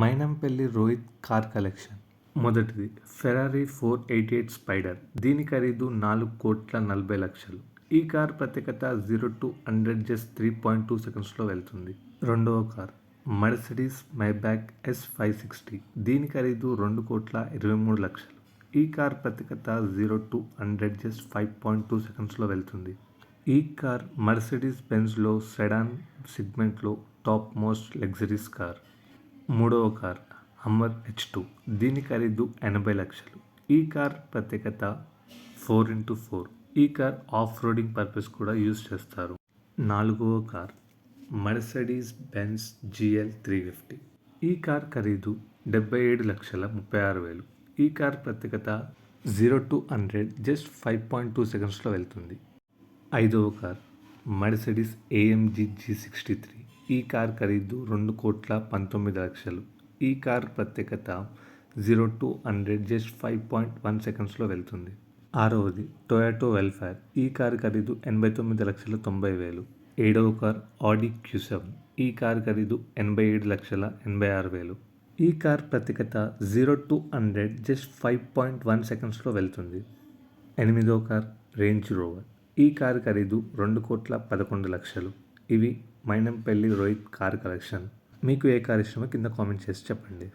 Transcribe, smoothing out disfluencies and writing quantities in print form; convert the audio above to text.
Mynampally Rohit car collection. మొదటిది Ferrari 488 spider. దీని ఖరీదు 4,40,00,000. ఈ కార్ ప్రత్యేకత 0-100 జస్ట్ 3.2 సెకండ్స్లో వెళ్తుంది. రెండవ కార్ మర్సిడీస్ మైబాక్ S560. దీని ఖరీదు 2,23,00,000. ఈ కార్ ప్రత్యేకత 0-100 జస్ట్ 5.2 సెకండ్స్లో వెళ్తుంది. ఈ కార్ మర్సిడీస్ బెంజ్లో సెడాన్ సెగ్మెంట్లో టాప్ మోస్ట్ లగ్జరీస్ కార్. మూడవ కార్ హమ్మర్ H2. దీని ఖరీదు 80,00,000. ఈ కార్ ప్రత్యేకత 4x4. ఈ కార్ ఆఫ్ రోడింగ్ పర్పస్ కూడా యూజ్ చేస్తారు. నాలుగవ కార్ మర్సిడీస్ బెంజ్ GL 350. ఈ కార్ ఖరీదు 77,36,000. ఈ కార్ ప్రత్యేకత 0-100 జస్ట్ 5.2 సెకండ్స్లో వెళ్తుంది. ఐదవ కార్ మర్సిడీస్ AMG G63. ఈ కార్ ఖరీదు 2,19,00,000. ఈ కార్ ప్రత్యేకత 0-100 జస్ట్ 5.1 సెకండ్స్లో వెళ్తుంది. ఆరవది టొయోటా వెల్ఫేర్. ఈ కార్ ఖరీదు 89,90,000. ఏడవ కార్ ఆడి Q7. ఈ కార్ ఖరీదు 87,86,000. ఈ కార్ ప్రత్యేకత 0-100 జస్ట్ 5.1 సెకండ్స్లో వెళ్తుంది. ఎనిమిదవ కార్ రేంజ్ రోవర్. ఈ కార్ ఖరీదు 2,11,00,000. ఇవి మైనంపల్లి రోహిత్ కార్ కలెక్షన్. మీకు ఏ కార్ ఇష్టమో కింద కామెంట్ చేసి చెప్పండి.